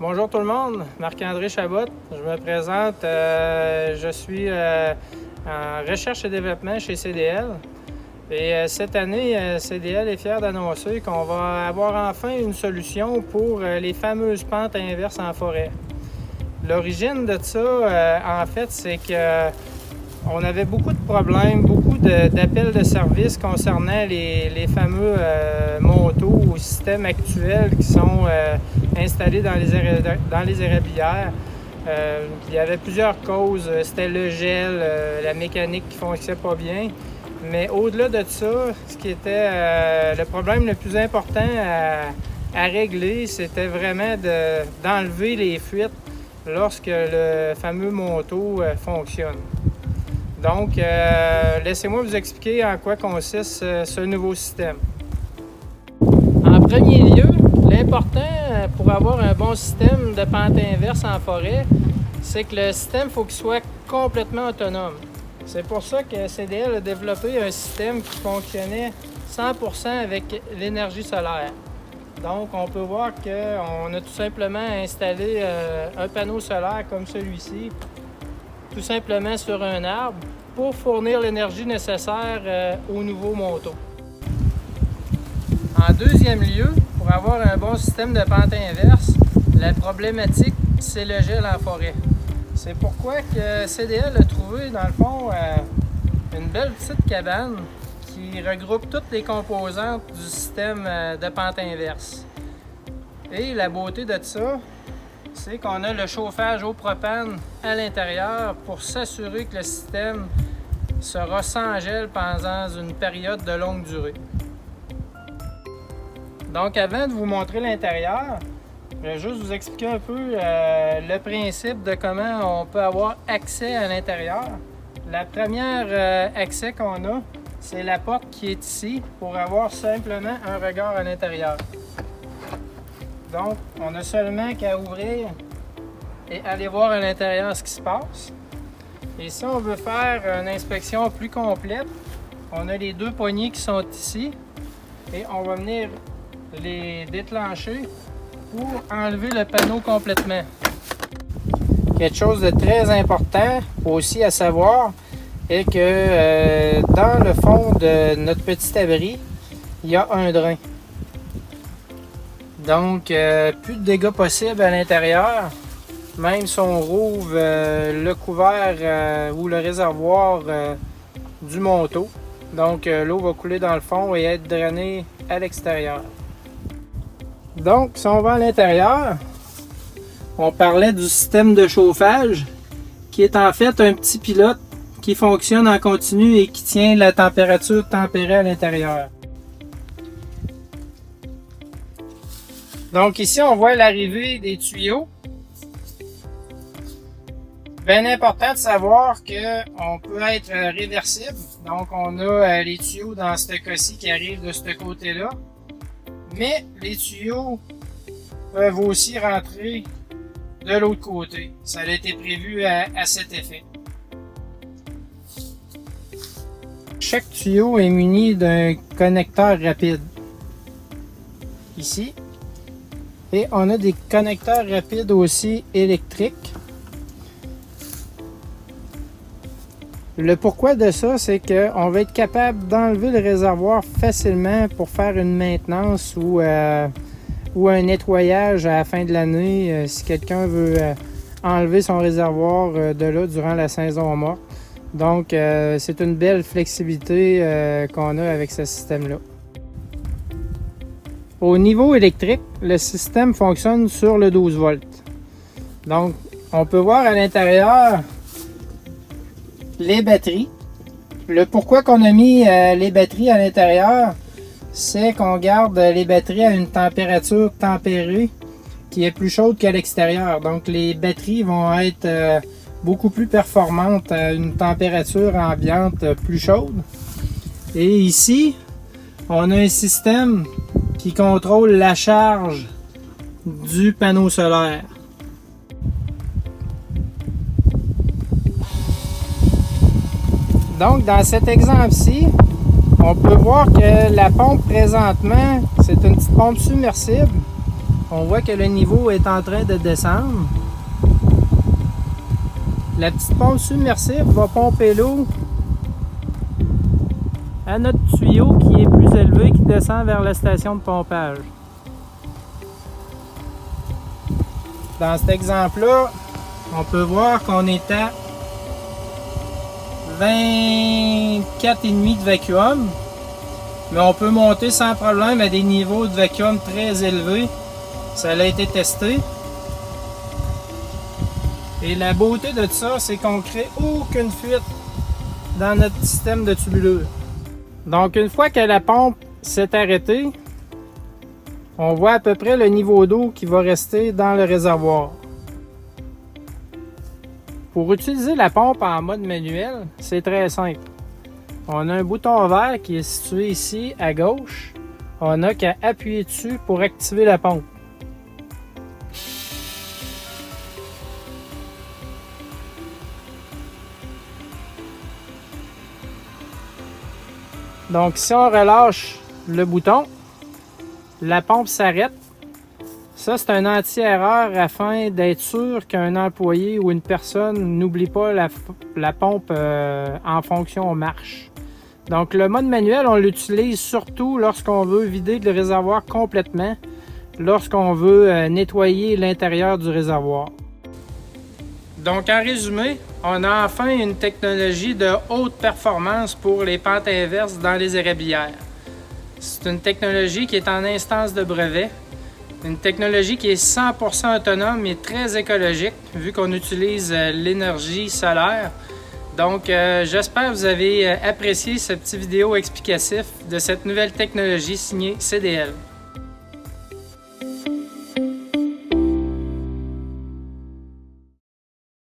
Bonjour tout le monde, Marc-André Chabot. Je me présente, je suis en recherche et développement chez CDL. Et cette année, CDL est fier d'annoncer qu'on va avoir enfin une solution pour les fameuses pentes inverses en forêt. L'origine de ça, en fait, c'est que on avait beaucoup de problèmes, beaucoup d'appels de service concernant les fameux monteaux ou systèmes actuels qui sont installés dans les érablières. Il y avait plusieurs causes. C'était le gel, la mécanique qui ne fonctionnait pas bien. Mais au-delà de ça, ce qui était le problème le plus important à régler, c'était vraiment d'enlever les fuites lorsque le fameux monteau fonctionne. Donc, laissez-moi vous expliquer en quoi consiste ce nouveau système. En premier lieu, l'important pour avoir un bon système de pente inverse en forêt, c'est que le système, il faut qu'il soit complètement autonome. C'est pour ça que CDL a développé un système qui fonctionnait 100% avec l'énergie solaire. Donc, on peut voir qu'on a tout simplement installé un panneau solaire comme celui-ci, tout simplement sur un arbre, pour fournir l'énergie nécessaire au nouveau monteau. En deuxième lieu, pour avoir un bon système de pente inverse, la problématique, c'est le gel en forêt. C'est pourquoi que CDL a trouvé, dans le fond, une belle petite cabane qui regroupe toutes les composantes du système de pente inverse. Et la beauté de ça, c'est qu'on a le chauffage au propane à l'intérieur pour s'assurer que le système sera sans gel pendant une période de longue durée. Donc avant de vous montrer l'intérieur, je vais juste vous expliquer un peu le principe de comment on peut avoir accès à l'intérieur. La première accès qu'on a, c'est la porte qui est ici pour avoir simplement un regard à l'intérieur. Donc, on a seulement qu'à ouvrir et aller voir à l'intérieur ce qui se passe. Et si on veut faire une inspection plus complète, on a les deux poignées qui sont ici et on va venir les déclencher pour enlever le panneau complètement. Quelque chose de très important aussi à savoir est que dans le fond de notre petit abri, il y a un drain. Donc, plus de dégâts possibles à l'intérieur. Même si on rouvre le couvert ou le réservoir du monteau. Donc, l'eau va couler dans le fond et être drainée à l'extérieur. Donc, si on va à l'intérieur, on parlait du système de chauffage qui est en fait un petit pilote qui fonctionne en continu et qui tient la température tempérée à l'intérieur. Donc ici, on voit l'arrivée des tuyaux. Bien important de savoir qu'on peut être réversible. Donc on a les tuyaux dans ce cas-ci qui arrivent de ce côté-là. Mais les tuyaux peuvent aussi rentrer de l'autre côté. Ça a été prévu à cet effet. Chaque tuyau est muni d'un connecteur rapide. Ici. Et on a des connecteurs rapides aussi électriques. Le pourquoi de ça, c'est qu'on va être capable d'enlever le réservoir facilement pour faire une maintenance ou un nettoyage à la fin de l'année si quelqu'un veut enlever son réservoir de là durant la saison morte. Donc, c'est une belle flexibilité qu'on a avec ce système-là. Au niveau électrique, le système fonctionne sur le 12 volts. Donc, on peut voir à l'intérieur les batteries. Le pourquoi qu'on a mis les batteries à l'intérieur, c'est qu'on garde les batteries à une température tempérée qui est plus chaude qu'à l'extérieur. Donc, les batteries vont être beaucoup plus performantes à une température ambiante plus chaude. Et ici, on a un système qui contrôle la charge du panneau solaire. Donc, dans cet exemple-ci, On peut voir que la pompe présentement, c'est une petite pompe submersible. On voit que le niveau est en train de descendre. La petite pompe submersible va pomper l'eau à notre tuyau qui est plus élevé, qui descend vers la station de pompage. Dans cet exemple-là, on peut voir qu'on est à 24,5 de vacuum. Mais on peut monter sans problème à des niveaux de vacuum très élevés. Ça a été testé. Et la beauté de ça, c'est qu'on ne crée aucune fuite dans notre système de tubulure. Donc une fois que la pompe s'est arrêtée, on voit à peu près le niveau d'eau qui va rester dans le réservoir. Pour utiliser la pompe en mode manuel, c'est très simple. On a un bouton vert qui est situé ici à gauche. On n'a qu'à appuyer dessus pour activer la pompe. Donc si on relâche le bouton, la pompe s'arrête. Ça, c'est un anti-erreur afin d'être sûr qu'un employé ou une personne n'oublie pas la pompe en fonction marche. Donc le mode manuel, on l'utilise surtout lorsqu'on veut vider le réservoir complètement, lorsqu'on veut nettoyer l'intérieur du réservoir. Donc en résumé, on a enfin une technologie de haute performance pour les pentes inverses dans les érablières. C'est une technologie qui est en instance de brevet, une technologie qui est 100% autonome et très écologique vu qu'on utilise l'énergie solaire. Donc j'espère que vous avez apprécié ce petit vidéo explicatif de cette nouvelle technologie signée CDL.